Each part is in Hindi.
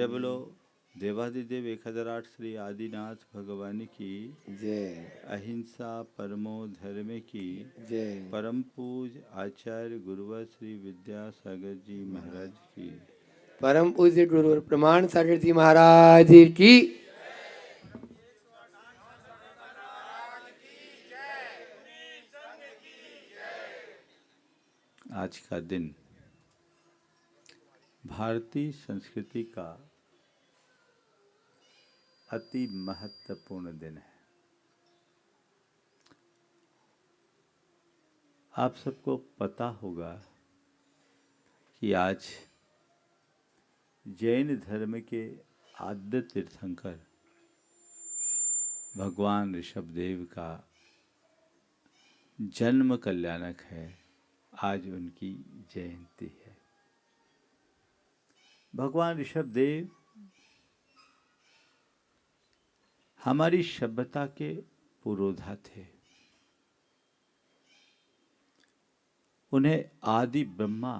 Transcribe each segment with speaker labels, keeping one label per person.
Speaker 1: जय बोलो देवादिदेव 1008 श्री आदिनाथ भगवान की
Speaker 2: जय।
Speaker 1: अहिंसा परमो धर्म की
Speaker 2: जय।
Speaker 1: परम पूज आचार्य गुरुवर श्री विद्यासागर जी महाराज की
Speaker 2: परम पूज्य गुरु प्रमाण सागर जी महाराज की।
Speaker 1: आज का दिन भारतीय संस्कृति का अति महत्वपूर्ण दिन है। आप सबको पता होगा कि आज जैन धर्म के आद्य तीर्थंकर भगवान ऋषभदेव का जन्म कल्याणक है। आज उनकी जयंती है। भगवान ऋषभदेव हमारी सभ्यता के पुरोधा थे। उन्हें आदि ब्रह्मा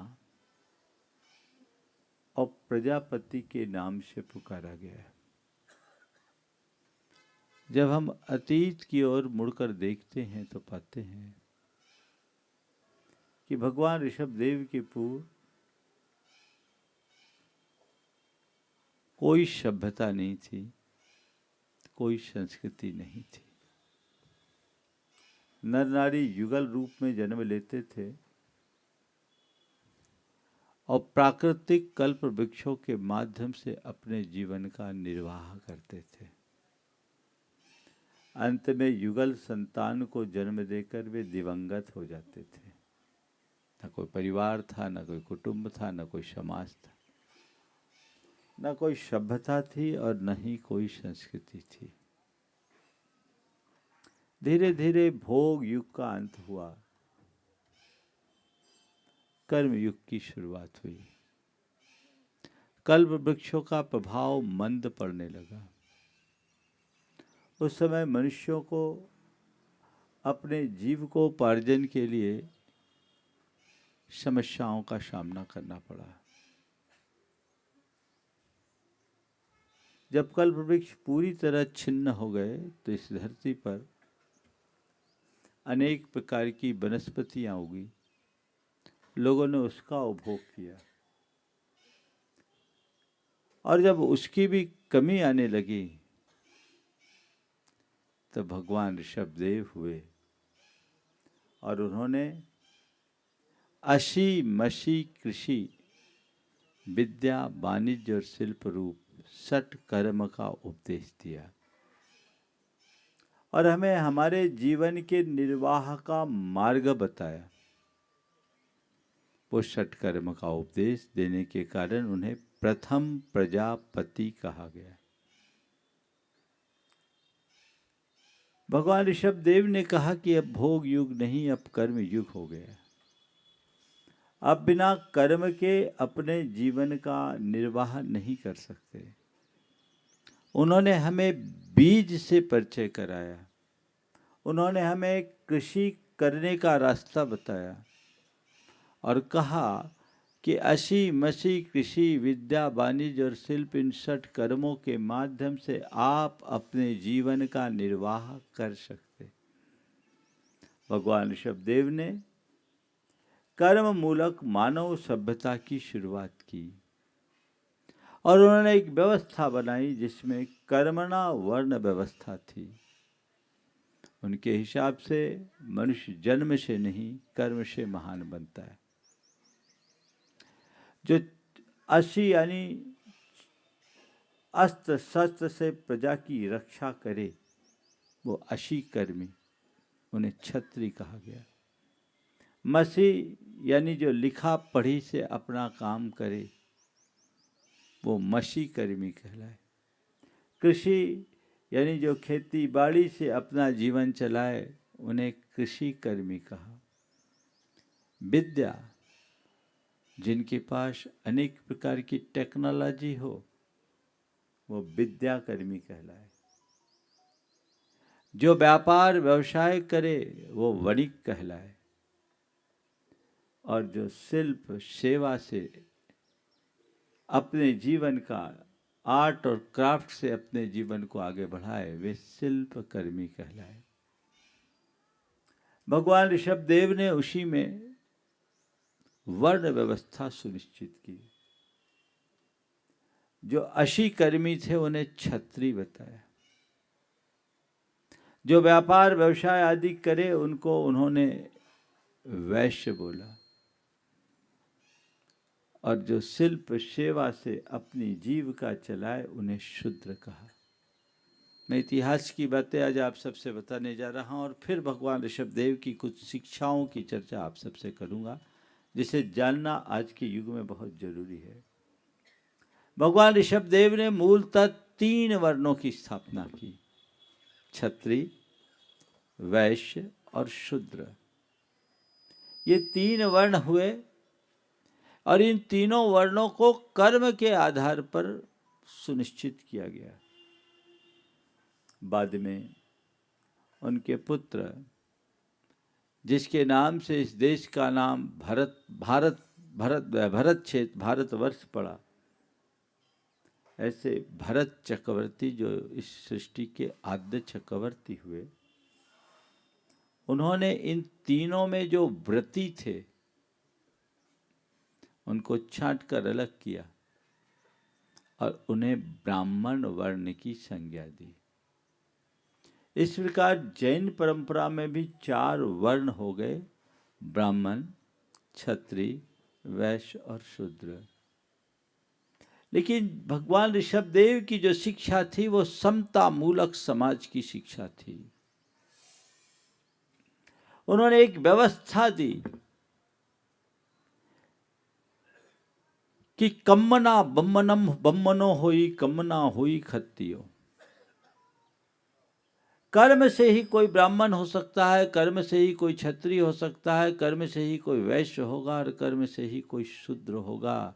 Speaker 1: और प्रजापति के नाम से पुकारा गया। जब हम अतीत की ओर मुड़कर देखते हैं तो पाते हैं कि भगवान ऋषभदेव के पूर्व कोई सभ्यता नहीं थी, कोई संस्कृति नहीं थी। नर नारी युगल रूप में जन्म लेते थे और प्राकृतिक कल्प वृक्षों के माध्यम से अपने जीवन का निर्वाह करते थे। अंत में युगल संतान को जन्म देकर वे दिवंगत हो जाते थे। न कोई परिवार था, न कोई कुटुंब था, न कोई समाज था, न कोई सभ्यता थी और न ही कोई संस्कृति थी। धीरे धीरे भोग युग का अंत हुआ, कर्म युग की शुरुआत हुई। कल्प वृक्षों का प्रभाव मंद पड़ने लगा। उस समय मनुष्यों को अपने जीविकोपार्जन के लिए समस्याओं का सामना करना पड़ा। जब कल्प वृक्ष पूरी तरह छिन्न हो गए तो इस धरती पर अनेक प्रकार की वनस्पतियां उगी। लोगों ने उसका उपभोग किया और जब उसकी भी कमी आने लगी तो भगवान ऋषभदेव हुए और उन्होंने असी मसी कृषि विद्या वाणिज्य और शिल्प रूप 6 कर्म का उपदेश दिया और हमें हमारे जीवन के निर्वाह का मार्ग बताया। वो 6 कर्म का उपदेश देने के कारण उन्हें प्रथम प्रजापति कहा गया। भगवान ऋषभदेव ने कहा कि अब भोग युग नहीं, अब कर्म युग हो गया। अब बिना कर्म के अपने जीवन का निर्वाह नहीं कर सकते। उन्होंने हमें बीज से परिचय कराया। उन्होंने हमें कृषि करने का रास्ता बताया और कहा कि असी मसी कृषि विद्या वाणिज्य और शिल्प इन 6 कर्मों के माध्यम से आप अपने जीवन का निर्वाह कर सकते। भगवान ऋषभदेव ने कर्म मूलक मानव सभ्यता की शुरुआत की और उन्होंने एक व्यवस्था बनाई जिसमें कर्मणा वर्ण व्यवस्था थी। उनके हिसाब से मनुष्य जन्म से नहीं कर्म से महान बनता है। जो 80 यानी अस्त्र शस्त्र से प्रजा की रक्षा करे वो 80 कर्मी, उन्हें क्षत्रिय कहा गया। मसी यानी जो लिखा पढ़ी से अपना काम करे वो मसी कर्मी कहलाए। कृषि यानी जो खेती बाड़ी से अपना जीवन चलाए उन्हें कृषि कर्मी कहा। विद्या जिनके पास अनेक प्रकार की टेक्नोलॉजी हो वो विद्या कर्मी कहलाए। जो व्यापार व्यवसाय करे वो वणिक कहलाए और जो शिल्प सेवा से अपने जीवन का आर्ट और क्राफ्ट से अपने जीवन को आगे बढ़ाए वे शिल्पकर्मी कहलाए। भगवान ऋषभदेव ने उसी में वर्ण व्यवस्था सुनिश्चित की। जो अशिकर्मी थे उन्हें क्षत्रिय बताया, जो व्यापार व्यवसाय आदि करे उनको उन्होंने वैश्य बोला, और जो शिल्प सेवा से अपनी जीविका चलाए उन्हें शूद्र कहा। मैं इतिहास की बातें आज आप सबसे बताने जा रहा हूं और फिर भगवान ऋषभदेव की कुछ शिक्षाओं की चर्चा आप सबसे करूंगा, जिसे जानना आज के युग में बहुत जरूरी है। भगवान ऋषभदेव ने मूलतः 3 वर्णों की स्थापना की, क्षत्रिय, वैश्य और शूद्र। ये 3 वर्ण हुए और इन तीनों वर्णों को कर्म के आधार पर सुनिश्चित किया गया। बाद में उनके पुत्र, जिसके नाम से इस देश का नाम भरत क्षेत्र भारतवर्ष पड़ा, ऐसे भरत चक्रवर्ती जो इस सृष्टि के आद्य चक्रवर्ती हुए, उन्होंने इन तीनों में जो व्रती थे उनको छांट कर अलग किया और उन्हें ब्राह्मण वर्ण की संज्ञा दी। इस प्रकार जैन परंपरा में भी 4 वर्ण हो गए, ब्राह्मण, क्षत्रिय, वैश्य और शूद्र। लेकिन भगवान ऋषभदेव की जो शिक्षा थी वो समता मूलक समाज की शिक्षा थी। उन्होंने एक व्यवस्था दी कि कम्मना बम्मनम बम्मनो होई कम्मना होई खत्तियो। कर्म से ही कोई ब्राह्मण हो सकता है, कर्म से ही कोई क्षत्रिय हो सकता है, कर्म से ही कोई वैश्य होगा और कर्म से ही कोई शूद्र होगा।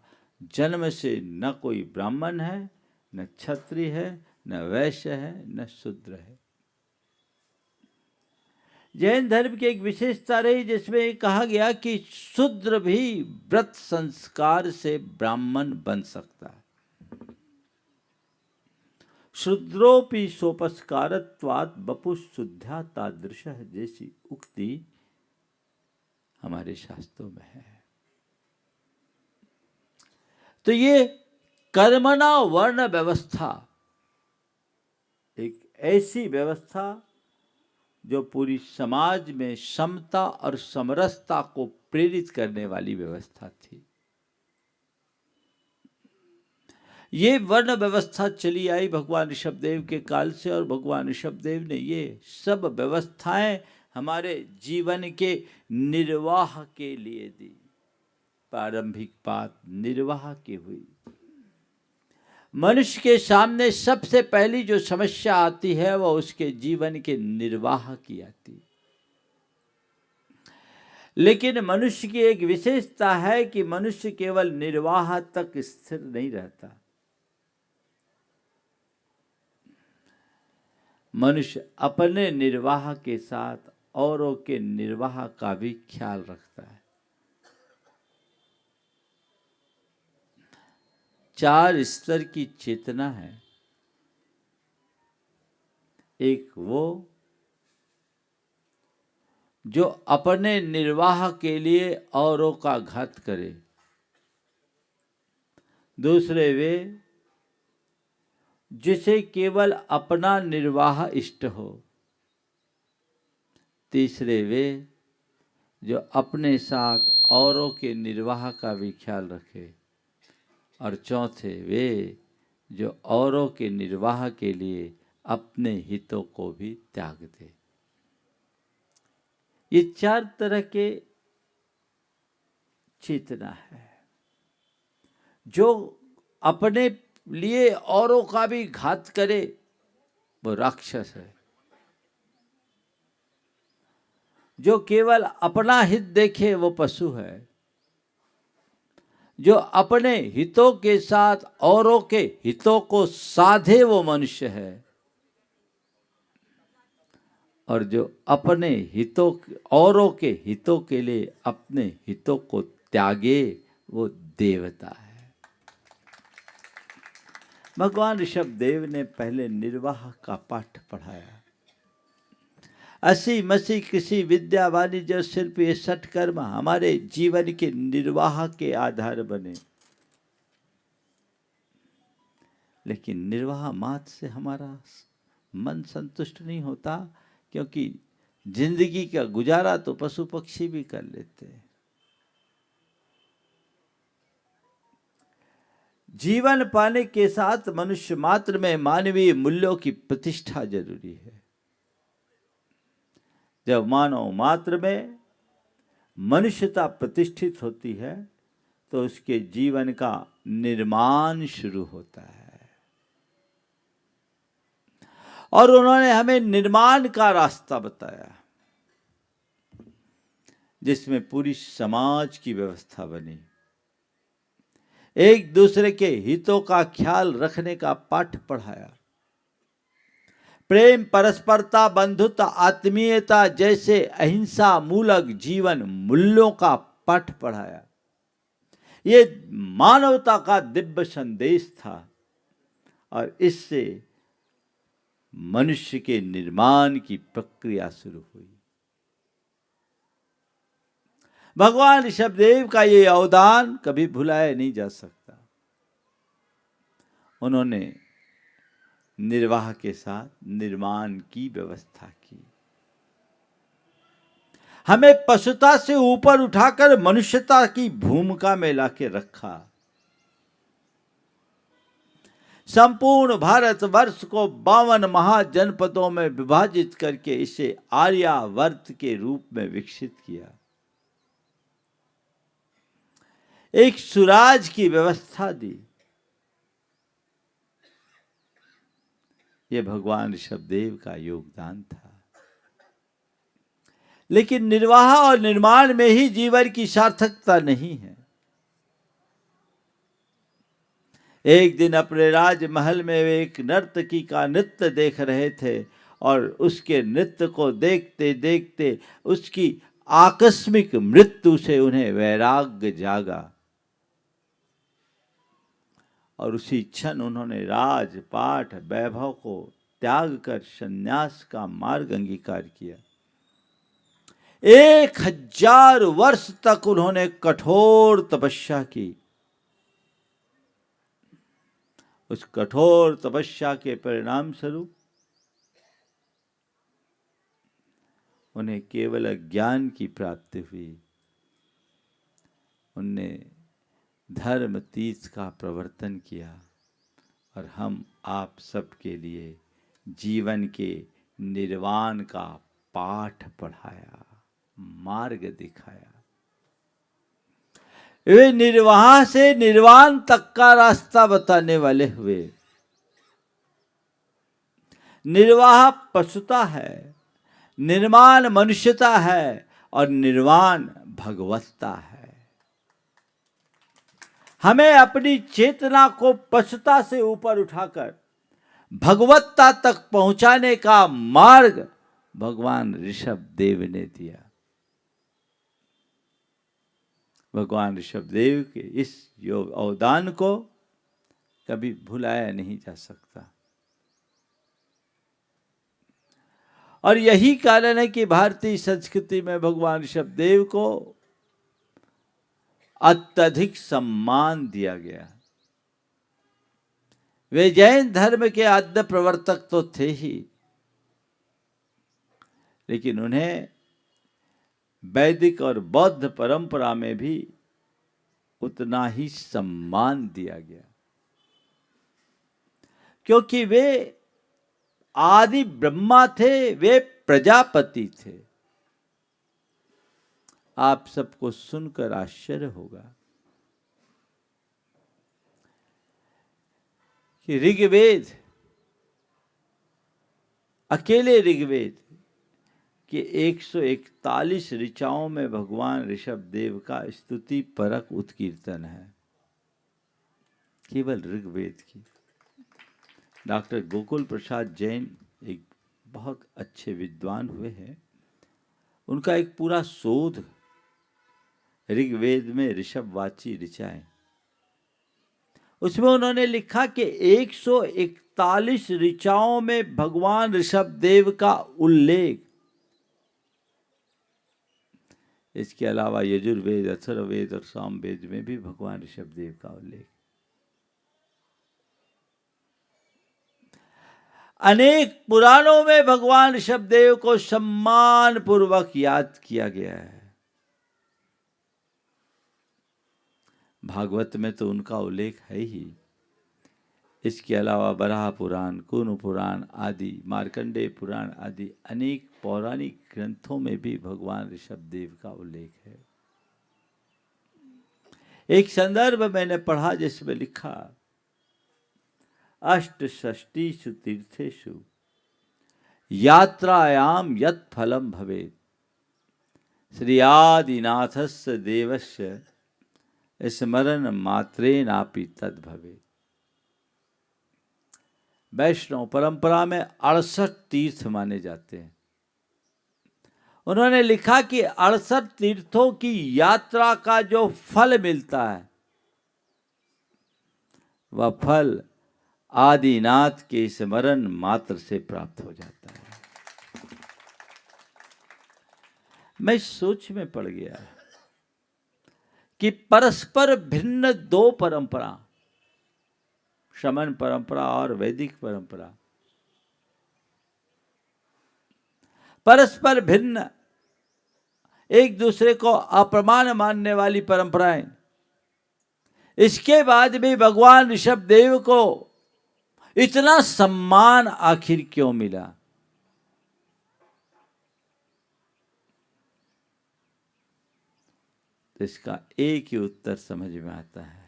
Speaker 1: जन्म से न कोई ब्राह्मण है, न क्षत्रिय है, न वैश्य है, न शूद्र है। जैन धर्म की एक विशेषता रही जिसमें कहा गया कि शूद्र भी व्रत संस्कार से ब्राह्मण बन सकता है। शूद्रोपि सोपस्कारत्वात् बपु शुद्ध्या तादृशः जैसी उक्ति हमारे शास्त्रों में है। तो ये कर्मणा वर्ण व्यवस्था एक ऐसी व्यवस्था जो पूरी समाज में समता और समरसता को प्रेरित करने वाली व्यवस्था थी। ये वर्ण व्यवस्था चली आई भगवान ऋषभदेव के काल से, और भगवान ऋषभदेव ने ये सब व्यवस्थाएं हमारे जीवन के निर्वाह के लिए दी। प्रारंभिक बात निर्वाह की हुई। मनुष्य के सामने सबसे पहली जो समस्या आती है वह उसके जीवन के निर्वाह की आती। लेकिन मनुष्य की एक विशेषता है कि मनुष्य केवल निर्वाह तक स्थिर नहीं रहता। मनुष्य अपने निर्वाह के साथ औरों के निर्वाह का भी ख्याल रखता है। 4 स्तर की चेतना है। एक वो जो अपने निर्वाह के लिए औरों का घात करे, दूसरे वे जिसे केवल अपना निर्वाह इष्ट हो, तीसरे वे जो अपने साथ औरों के निर्वाह का भी ख्याल रखे, और चौथे वे जो औरों के निर्वाह के लिए अपने हितों को भी त्याग दे। ये 4 तरह के चेतना है। जो अपने लिए औरों का भी घात करे वो राक्षस है। जो केवल अपना हित देखे वो पशु है। जो अपने हितों के साथ औरों के हितों को साधे वो मनुष्य है। और जो अपने हितों औरों के हितों के लिए अपने हितों को त्यागे वो देवता है। भगवान ऋषभ देव ने पहले निर्वाह का पाठ पढ़ाया। असी मसी कृषि विद्या वाणिज्य और शिल्प, ये 6 कर्म हमारे जीवन के निर्वाह के आधार बने। लेकिन निर्वाह मात्र से हमारा मन संतुष्ट नहीं होता, क्योंकि जिंदगी का गुजारा तो पशु पक्षी भी कर लेते हैं। जीवन पाने के साथ मनुष्य मात्र में मानवीय मूल्यों की प्रतिष्ठा जरूरी है। जब मानव मात्र में मनुष्यता प्रतिष्ठित होती है तो उसके जीवन का निर्माण शुरू होता है। और उन्होंने हमें निर्माण का रास्ता बताया, जिसमें पूरी समाज की व्यवस्था बनी। एक दूसरे के हितों का ख्याल रखने का पाठ पढ़ाया। प्रेम, परस्परता, बंधुत्व, आत्मीयता जैसे अहिंसा मूलक जीवन मूल्यों का पाठ पढ़ाया। ये मानवता का दिव्य संदेश था और इससे मनुष्य के निर्माण की प्रक्रिया शुरू हुई। भगवान ऋषभदेव का ये अवदान कभी भुलाया नहीं जा सकता। उन्होंने निर्वाह के साथ निर्माण की व्यवस्था की। हमें पशुता से ऊपर उठाकर मनुष्यता की भूमिका में लाके रखा। संपूर्ण भारतवर्ष को 52 महाजनपदों में विभाजित करके इसे आर्यावर्त के रूप में विकसित किया। एक सुराज की व्यवस्था दी। यह भगवान ऋषभदेव का योगदान था। लेकिन निर्वाह और निर्माण में ही जीवन की सार्थकता नहीं है। एक दिन अपने राजमहल में वे एक नर्तकी का नृत्य देख रहे थे और उसके नृत्य को देखते देखते उसकी आकस्मिक मृत्यु से उन्हें वैराग्य जागा और उसी क्षण उन्होंने राजपाट वैभव को त्याग कर संन्यास का मार्ग अंगीकार किया। 1000 वर्ष तक उन्होंने कठोर तपस्या की। उस कठोर तपस्या के परिणाम स्वरूप उन्हें केवल ज्ञान की प्राप्ति हुई। उनने धर्म तीर्थ का प्रवर्तन किया और हम आप सबके लिए जीवन के निर्वाण का पाठ पढ़ाया, मार्ग दिखाया। वे निर्वाह से निर्वाण तक का रास्ता बताने वाले हुए। निर्वाह पशुता है, निर्माण मनुष्यता है और निर्वाण भगवत्ता है। हमें अपनी चेतना को पशुता से ऊपर उठाकर भगवत्ता तक पहुंचाने का मार्ग भगवान ऋषभदेव ने दिया। भगवान ऋषभदेव के इस अवदान को कभी भुलाया नहीं जा सकता। और यही कारण है कि भारतीय संस्कृति में भगवान ऋषभदेव को अत्यधिक सम्मान दिया गया। वे जैन धर्म के आद्य प्रवर्तक तो थे ही, लेकिन उन्हें वैदिक और बौद्ध परंपरा में भी उतना ही सम्मान दिया गया, क्योंकि वे आदि ब्रह्मा थे, वे प्रजापति थे। आप सबको सुनकर आश्चर्य होगा कि ऋग्वेद, अकेले ऋग्वेद कि 141 ऋचाओं में भगवान ऋषभदेव का स्तुति परक उत्कीर्तन है, केवल ऋग्वेद की। डॉक्टर गोकुल प्रसाद जैन एक बहुत अच्छे विद्वान हुए हैं। उनका एक पूरा शोध ऋग्वेद में ऋषभवाची ऋचाएं, उसमें उन्होंने लिखा कि 141 ऋचाओं में भगवान ऋषभ देव का उल्लेख, इसके अलावा यजुर्वेद, अथर्ववेद और सामवेद में भी भगवान ऋषभ देव का उल्लेख। अनेक पुराणों में भगवान ऋषभ देव को सम्मान पूर्वक याद किया गया है। भागवत में तो उनका उल्लेख है ही। इसके अलावा बराह पुराण, कुन पुराण आदि, मार्कंडेय पुराण आदि अनेक पौराणिक ग्रंथों में भी भगवान ऋषभ देव का उल्लेख है। एक संदर्भ मैंने पढ़ा जिसमें लिखा, अष्टषष्टिषु तीर्थेषु यात्रायाम यत् फलम भवेत् श्री आदिनाथस्य देवस्य स्मरण मात्रेनापि तद् भवेत्। वैष्णव परंपरा में 68 तीर्थ माने जाते हैं। उन्होंने लिखा कि 68 तीर्थों की यात्रा का जो फल मिलता है वह फल आदिनाथ के स्मरण मात्र से प्राप्त हो जाता है। मैं सोच में पड़ गया कि परस्पर भिन्न दो परंपरा, शमन परंपरा और वैदिक परंपरा, परस्पर भिन्न, एक दूसरे को अप्रमाण मानने वाली परंपराएं, इसके बाद भी भगवान ऋषभ देव को इतना सम्मान आखिर क्यों मिला? तो इसका एक ही उत्तर समझ में आता है,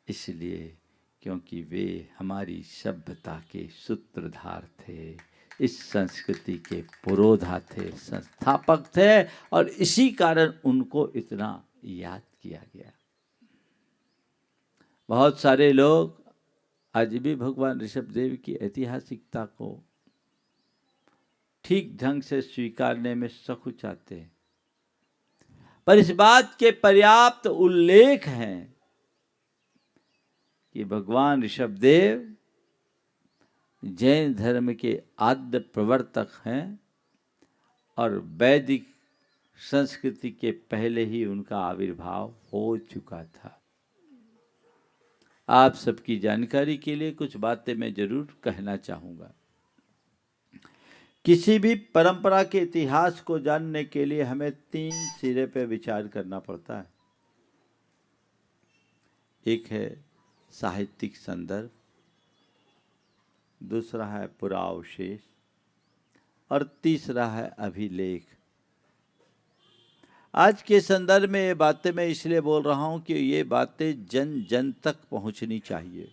Speaker 1: इसलिए क्योंकि वे हमारी सभ्यता के सूत्रधार थे, इस संस्कृति के पुरोधा थे, संस्थापक थे, और इसी कारण उनको इतना याद किया गया। बहुत सारे लोग आज भी भगवान ऋषभ देव की ऐतिहासिकता को ठीक ढंग से स्वीकारने में सकुचाते हैं, पर इस बात के पर्याप्त उल्लेख हैं कि भगवान ऋषभ देव जैन धर्म के आद्य प्रवर्तक हैं और वैदिक संस्कृति के पहले ही उनका आविर्भाव हो चुका था। आप सबकी जानकारी के लिए कुछ बातें मैं जरूर कहना चाहूँगा। किसी भी परंपरा के इतिहास को जानने के लिए हमें 3 सिरे पे विचार करना पड़ता है। एक है साहित्यिक संदर्भ, दूसरा है पुरावशेष और तीसरा है अभिलेख। आज के संदर्भ में ये बातें मैं इसलिए बोल रहा हूं कि ये बातें जन जन तक पहुंचनी चाहिए।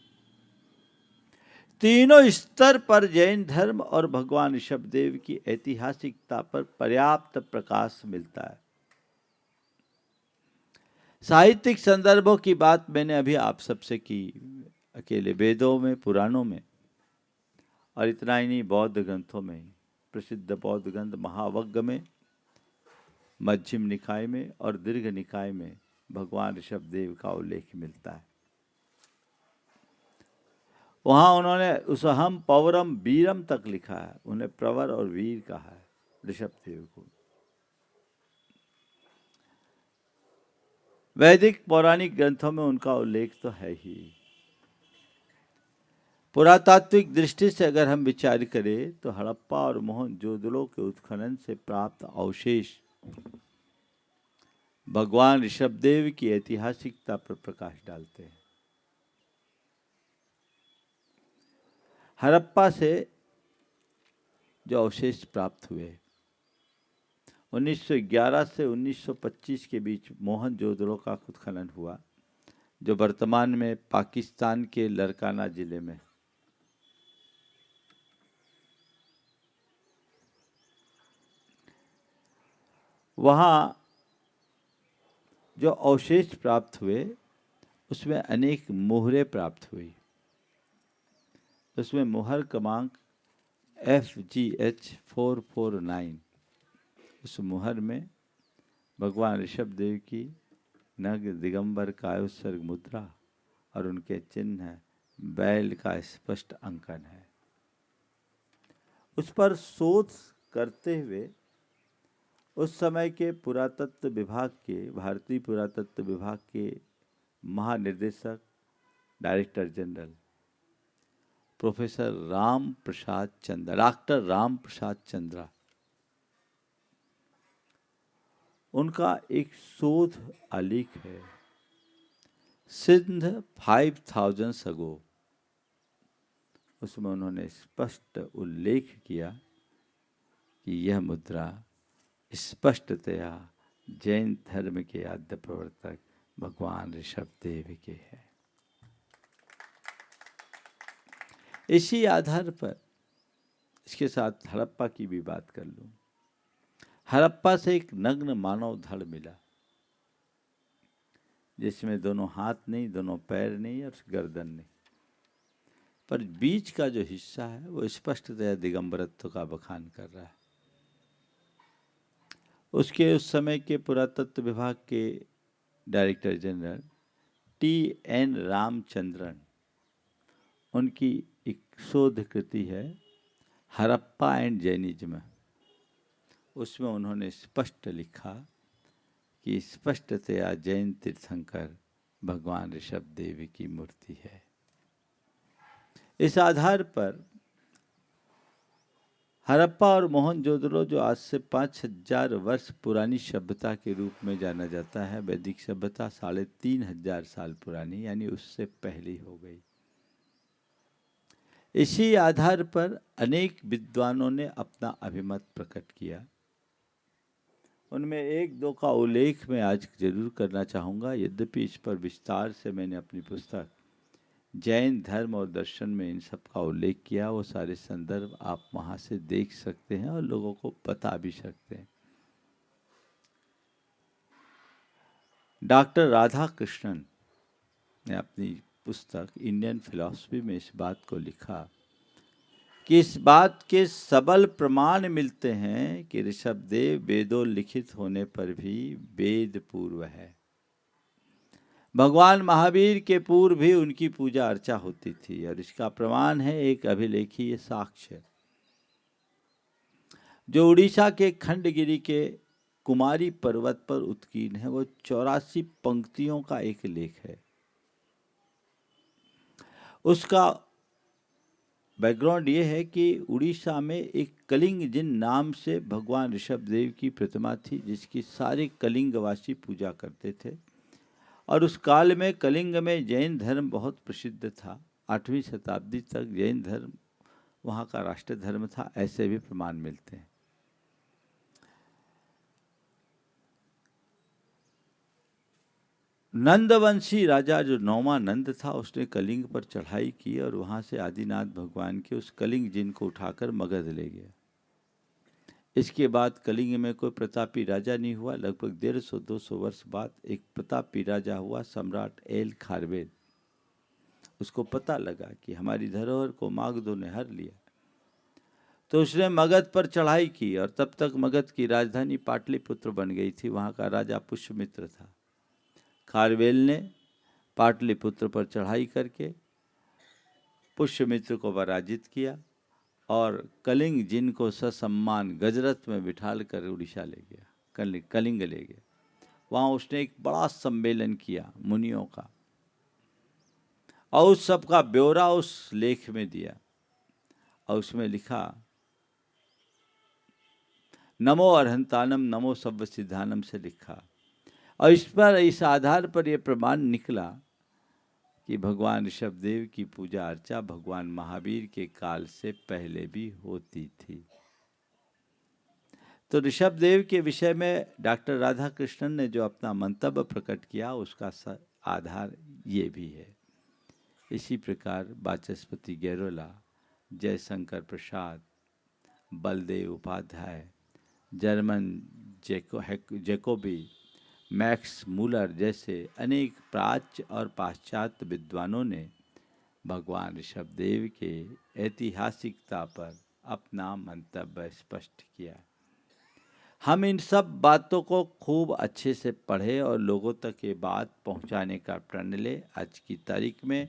Speaker 1: तीनों स्तर पर जैन धर्म और भगवान ऋषभ देव की ऐतिहासिकता पर पर्याप्त प्रकाश मिलता है। साहित्यिक संदर्भों की बात मैंने अभी आप सबसे की, अकेले वेदों में, पुराणों में, और इतना ही नहीं, बौद्ध ग्रंथों में, प्रसिद्ध बौद्ध ग्रंथ महावग्ग में, मध्यम निकाय में और दीर्घ निकाय में भगवान ऋषभ देव का उल्लेख मिलता है। वहां उन्होंने उसहम पौरम वीरम तक लिखा है, उन्हें प्रवर और वीर कहा है ऋषभ देव को। वैदिक पौराणिक ग्रंथों में उनका उल्लेख तो है ही। पुरातात्विक दृष्टि से अगर हम विचार करें तो हड़प्पा और मोहनजोदड़ो के उत्खनन से प्राप्त अवशेष भगवान ऋषभ देव की ऐतिहासिकता पर प्रकाश डालते हैं। हड़प्पा से जो अवशेष प्राप्त हुए 1911 से 1925 के बीच मोहनजोदड़ो का उत्खनन हुआ, जो वर्तमान में पाकिस्तान के लरकाना जिले में। वहाँ जो अवशेष प्राप्त हुए उसमें अनेक मोहरें प्राप्त हुई। उसमें मोहर क्रमांक FGH 449, उस मोहर में भगवान ऋषभ देव की नग दिगंबर कायोत्सर्ग मुद्रा और उनके चिन्ह बैल का स्पष्ट अंकन है। उस पर शोध करते हुए उस समय के पुरातत्व विभाग के, भारतीय पुरातत्व विभाग के महानिदेशक director general professor Ram Prasad Chandra, doctor Ram Prasad Chandra, उनका एक शोध आलेख है सिंध 5000 अगो। उसमें उन्होंने स्पष्ट उल्लेख किया कि यह मुद्रा स्पष्टतया जैन धर्म के आद्य प्रवर्तक भगवान ऋषभदेव के है। इसी आधार पर इसके साथ हड़प्पा की भी बात कर लूं। हड़प्पा से एक नग्न मानव धड़ मिला जिसमें दोनों हाथ नहीं, दोनों पैर नहीं और गर्दन नहीं, पर बीच का जो हिस्सा है वो स्पष्टतया दिगंबरत्व का बखान कर रहा है। उसके उस समय के पुरातत्व विभाग के डायरेक्टर जनरल T.N. रामचंद्रन, उनकी एक शोध कृति है हड़प्पा एंड जैनिज्म। उसमें उन्होंने स्पष्ट लिखा कि स्पष्टतया जैन तीर्थंकर भगवान ऋषभदेव की मूर्ति है। इस आधार पर हड़प्पा और मोहनजोदड़ो, जो आज से 5000 वर्ष पुरानी सभ्यता के रूप में जाना जाता है, वैदिक सभ्यता 3500 साल पुरानी, यानी उससे पहले हो गई। इसी आधार पर अनेक विद्वानों ने अपना अभिमत प्रकट किया। उनमें एक दो का उल्लेख मैं आज जरूर करना चाहूँगा, यद्यपि इस पर विस्तार से मैंने अपनी पुस्तक जैन धर्म और दर्शन में इन सब का उल्लेख किया। वो सारे संदर्भ आप वहाँ से देख सकते हैं और लोगों को बता भी सकते हैं। डॉक्टर राधा कृष्णन ने अपनी पुस्तक इंडियन फिलॉसफी में इस बात को लिखा कि इस बात के सबल प्रमाण मिलते हैं कि ऋषभदेव वेदों लिखित होने पर भी वेद पूर्व है। भगवान महावीर के पूर्व भी उनकी पूजा अर्चा होती थी और इसका प्रमाण है एक अभिलेखीय साक्ष्य जो उड़ीसा के खंडगिरी के कुमारी पर्वत पर उत्कीर्ण है। वो 84 पंक्तियों का एक लेख है। उसका बैकग्राउंड ये है कि उड़ीसा में एक कलिंग जिन नाम से भगवान ऋषभदेव की प्रतिमा थी, जिसकी सारे कलिंगवासी पूजा करते थे। और उस काल में कलिंग में जैन धर्म बहुत प्रसिद्ध था। 8वीं शताब्दी तक जैन धर्म वहाँ का राष्ट्र धर्म था, ऐसे भी प्रमाण मिलते हैं। नंदवंशी राजा जो 9वां नंद था, उसने कलिंग पर चढ़ाई की और वहाँ से आदिनाथ भगवान के उस कलिंग जिन को उठाकर मगध ले गया। इसके बाद कलिंग में कोई प्रतापी राजा नहीं हुआ। लगभग 150-200 वर्ष बाद एक प्रतापी राजा हुआ, सम्राट एल खारवेल। उसको पता लगा कि हमारी धरोहर को मागधों ने हर लिया, तो उसने मगध पर चढ़ाई की और तब तक मगध की राजधानी पाटलिपुत्र बन गई थी। वहाँ का राजा पुष्यमित्र था। खारवेल ने पाटलिपुत्र पर चढ़ाई करके पुष्यमित्र को पराजित किया और कलिंग जिन को ससम्मान गजरथ में बिठाल कर उड़ीसा ले गया, कलिंग ले गया। वहाँ उसने एक बड़ा सम्मेलन किया मुनियों का और उस सब का ब्यौरा उस लेख में दिया और उसमें लिखा, नमो अर्हंतानम नमो सव्य सिद्धानम से लिखा। और इस आधार पर यह प्रमाण निकला कि भगवान ऋषभदेव की पूजा अर्चा भगवान महावीर के काल से पहले भी होती थी। तो ऋषभदेव के विषय में डॉक्टर राधा कृष्णन ने जो अपना मंतव्य प्रकट किया, उसका आधार ये भी है। इसी प्रकार Vachaspati Gairola, Jaishankar Prasad, Baldev Upadhyay, German Jacobi, Max Muller जैसे अनेक प्राच्य और पाश्चात्य विद्वानों ने भगवान ऋषभदेव के ऐतिहासिकता पर अपना मंतव्य स्पष्ट किया। हम इन सब बातों को खूब अच्छे से पढ़े और लोगों तक ये बात पहुंचाने का प्रण ले। आज की तारीख में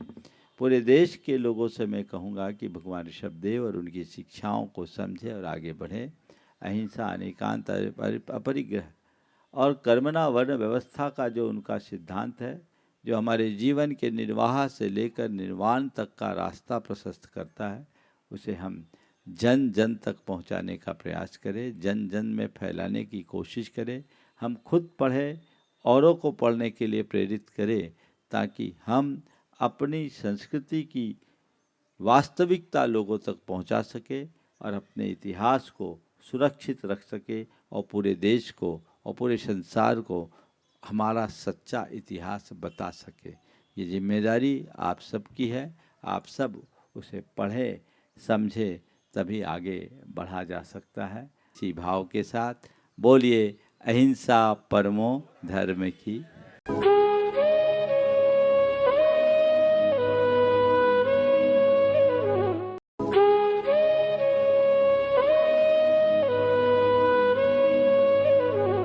Speaker 1: पूरे देश के लोगों से मैं कहूँगा कि भगवान ऋषभदेव और उनकी शिक्षाओं को समझे और आगे बढ़े। अहिंसा, अनेकांत, अपरिग्रह और कर्मणा वर्ण व्यवस्था का जो उनका सिद्धांत है, जो हमारे जीवन के निर्वाह से लेकर निर्वाण तक का रास्ता प्रशस्त करता है, उसे हम जन जन तक पहुंचाने का प्रयास करें, जन जन में फैलाने की कोशिश करें। हम खुद पढ़ें, औरों को पढ़ने के लिए प्रेरित करें, ताकि हम अपनी संस्कृति की वास्तविकता लोगों तक पहुंचा सके और अपने इतिहास को सुरक्षित रख सके और पूरे देश को और पूरे संसार को हमारा सच्चा इतिहास बता सके। ये जिम्मेदारी आप सबकी है। आप सब उसे पढ़े, समझे, तभी आगे बढ़ा जा सकता है। इसी भाव के साथ बोलिए अहिंसा परमो धर्म की।